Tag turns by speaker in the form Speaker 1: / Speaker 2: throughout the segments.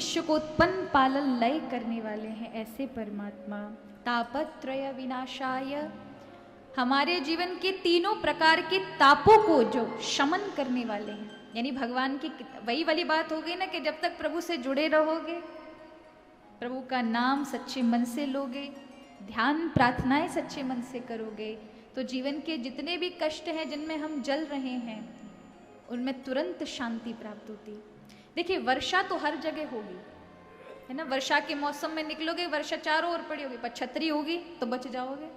Speaker 1: विश्व को उत्पन्न पालन लय करने वाले हैं ऐसे परमात्मा। तापत्रय विनाशाय, हमारे जीवन के तीनों प्रकार के तापों को जो शमन करने वाले हैं। यानी भगवान की वही वाली बात हो गई ना कि जब तक प्रभु से जुड़े रहोगे, प्रभु का नाम सच्चे मन से लोगे, ध्यान प्रार्थनाएं सच्चे मन से करोगे, तो जीवन के जितने भी कष्ट हैं जिनमें हम जल रहे हैं उनमें तुरंत शांति प्राप्त होती। देखिए वर्षा तो हर जगह होगी, है ना। वर्षा के मौसम में निकलोगे, वर्षा चारों ओर पड़ी होगी, पर छतरी होगी तो बच जाओगे,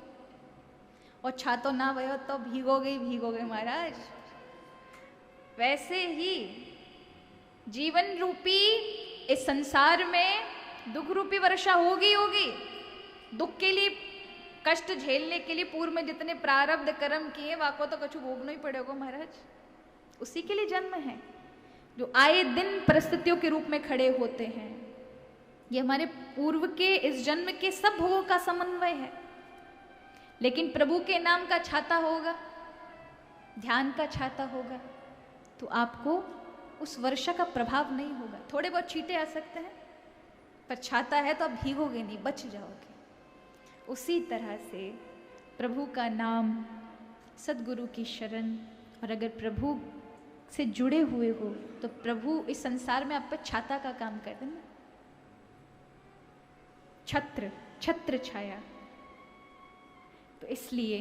Speaker 1: और छातो ना भयो तो भीगोगे ही भीगोगे महाराज। वैसे ही जीवन रूपी इस संसार में दुख रूपी वर्षा होगी होगी। दुख के लिए, कष्ट झेलने के लिए पूर्व में जितने प्रारब्ध कर्म किए वाको तो कछु भोगना ही पड़ेगा महाराज। उसी के लिए जन्म है जो आए दिन परिस्थितियों के रूप में खड़े होते हैं। ये हमारे पूर्व के इस जन्म के सब भोगों का समन्वय है। लेकिन प्रभु के नाम का छाता होगा, ध्यान का छाता होगा, तो आपको उस वर्षा का प्रभाव नहीं होगा। थोड़े बहुत छींटे आ सकते हैं, पर छाता है तो आप भीगोगे नहीं, बच जाओगे। उसी तरह से प्रभु का नाम, सद्गुरु की शरण, और अगर प्रभु से जुड़े हुए हो तो प्रभु इस संसार में आप पर छाता का काम कर देना, छत्र, छत्र छाया। तो इसलिए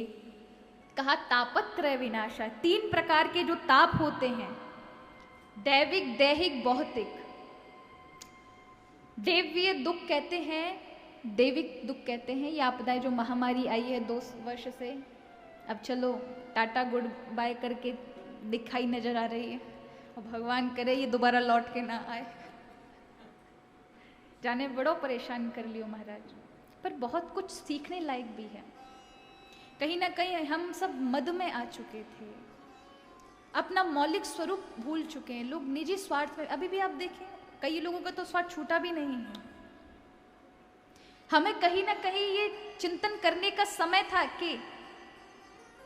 Speaker 1: कहा तापत्रय विनाशा। तीन प्रकार के जो ताप होते हैं, दैविक, दैहिक, भौतिक। देवीय दुख कहते हैं, दैविक दुख कहते हैं ये आपदाएं जो महामारी आई है 2 वर्ष से, अब चलो टाटा गुड बाय करके दिखाई नजर आ रही है, और भगवान करे ये दोबारा लौट के ना आए। जाने बड़ो परेशान कर लियो महाराज, पर बहुत कुछ सीखने लायक भी है। कहीं ना कहीं हम सब मद में आ चुके थे, अपना मौलिक स्वरूप भूल चुके हैं। लोग निजी स्वार्थ में, अभी भी आप देखें कई लोगों का तो स्वार्थ छूटा भी नहीं है। हमें कहीं ना कहीं ये चिंतन करने का समय था कि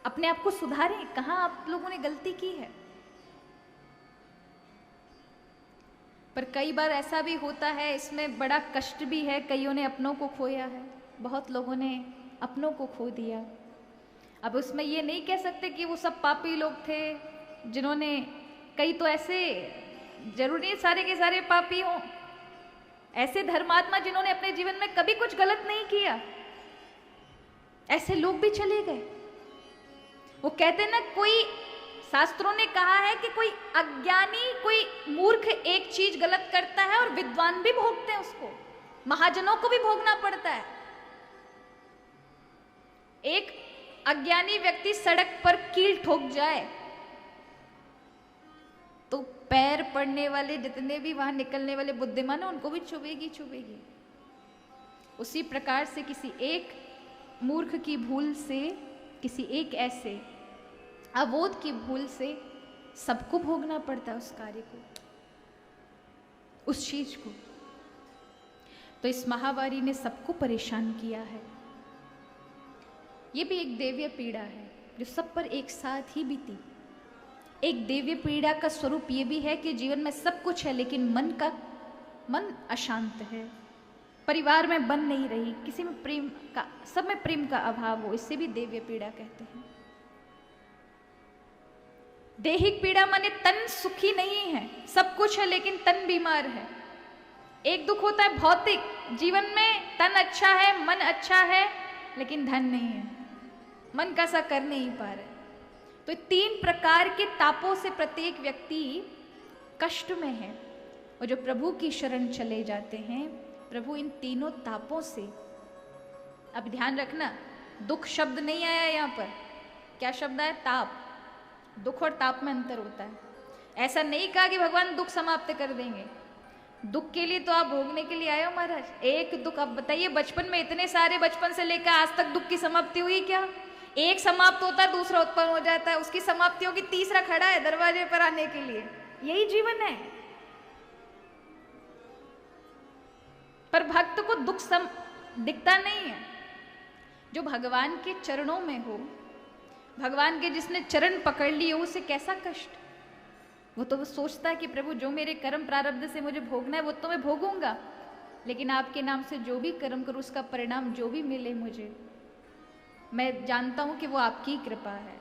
Speaker 1: अपने आप को सुधारें, कहाँ आप लोगों ने गलती की है। पर कई बार ऐसा भी होता है, इसमें बड़ा कष्ट भी है। कईयों ने अपनों को खोया है, बहुत लोगों ने अपनों को खो दिया। अब उसमें ये नहीं कह सकते कि वो सब पापी लोग थे जिन्होंने, कई तो ऐसे, जरूरी नहीं सारे के सारे पापी हों, ऐसे धर्मात्मा जिन्होंने अपने जीवन में कभी कुछ गलत नहीं किया, ऐसे लोग भी चले गए। वो कहते ना, कोई शास्त्रों ने कहा है कि कोई अज्ञानी, कोई मूर्ख एक चीज गलत करता है और विद्वान भी भोगते हैं उसको, महाजनों को भी भोगना पड़ता है। एक अज्ञानी व्यक्ति सड़क पर कील ठोक जाए तो पैर पड़ने वाले जितने भी वहां निकलने वाले बुद्धिमान हैं उनको भी चुभेगी चुभेगी। उसी प्रकार से किसी एक मूर्ख की भूल से, किसी एक ऐसे अबोध की भूल से सबको भोगना पड़ता है उस कार्य को, उस चीज को। तो इस महामारी ने सबको परेशान किया है। ये भी एक दैवीय पीड़ा है जो सब पर एक साथ ही बीती। एक दैवीय पीड़ा का स्वरूप ये भी है कि जीवन में सब कुछ है लेकिन मन अशांत है, परिवार में बन नहीं रही, किसी में प्रेम का, सब में प्रेम का अभाव हो, इससे भी दैवीय पीड़ा कहते हैं। दैहिक पीड़ा माने तन सुखी नहीं है, सब कुछ है लेकिन तन बीमार है। एक दुख होता है भौतिक, जीवन में तन अच्छा है, मन अच्छा है, लेकिन धन नहीं है, मन का सा कर नहीं पा रहे। तो 3 प्रकार के तापों से प्रत्येक व्यक्ति कष्ट में है, और जो प्रभु की शरण चले जाते हैं, प्रभु इन तीनों तापों से, अब ध्यान रखना दुख शब्द नहीं आया यहाँ पर, क्या शब्द है? ताप। दुख और ताप में अंतर होता है। ऐसा नहीं कहा कि भगवान दुख समाप्त कर देंगे, दुख के लिए तो आप भोगने के लिए आए हो महाराज। एक दुख, अब बताइए बचपन में इतने सारे, बचपन से लेकर आज तक दुख की समाप्ति हुई क्या? एक समाप्त होता है दूसरा उत्पन्न हो जाता है, उसकी समाप्ति होगी तीसरा खड़ा है दरवाजे पर आने के लिए। यही जीवन है। पर भक्त को दुख दिखता नहीं है। जो भगवान के चरणों में हो, भगवान के जिसने चरण पकड़ लिए, उसे कैसा कष्ट, वो तो वो सोचता है कि प्रभु जो मेरे कर्म प्रारब्ध से मुझे भोगना है वो तो मैं भोगूंगा, लेकिन आपके नाम से जो भी कर्म करूं उसका परिणाम जो भी मिले मुझे, मैं जानता हूं कि वो आपकी कृपा है।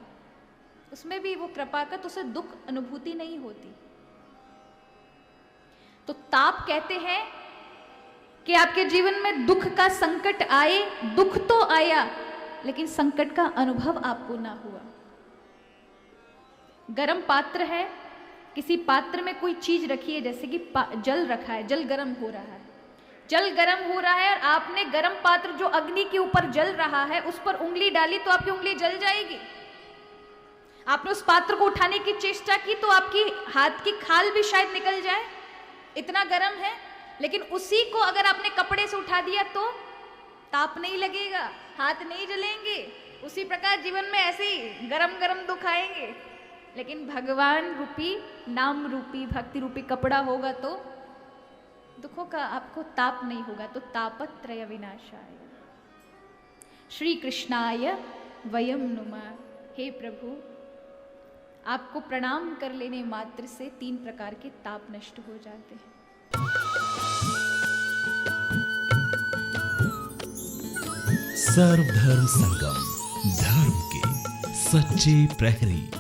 Speaker 1: उसमें भी वो कृपा का तो उसे दुख अनुभूति नहीं होती। तो ताप कहते हैं कि आपके जीवन में दुख का संकट आए, दुख तो आया लेकिन संकट का अनुभव आपको ना हुआ। गरम पात्र है, किसी पात्र में कोई चीज रखी है, जैसे कि जल रखा है, जल गर्म हो रहा है, जल गर्म हो रहा है और आपने गर्म पात्र जो अग्नि के ऊपर जल रहा है उस पर उंगली डाली तो आपकी उंगली जल जाएगी। आपने उस पात्र को उठाने की चेष्टा की तो आपकी हाथ की खाल भी शायद निकल जाए, इतना गर्म है। लेकिन उसी को अगर आपने कपड़े से उठा दिया तो ताप नहीं लगेगा, हाथ नहीं जलेंगे। उसी प्रकार जीवन में ऐसे ही गरम गरम दुख आएंगे, लेकिन भगवान रूपी, नाम रूपी, भक्ति रूपी कपड़ा होगा तो दुखों का आपको ताप नहीं होगा। तो तापत्रय विनाशाय श्री कृष्णाय वयम नुमः। हे प्रभु, आपको प्रणाम कर लेने मात्र से 3 प्रकार के ताप नष्ट हो जाते हैं।
Speaker 2: सर्वधर्म संगम, धर्म के सच्चे प्रहरी।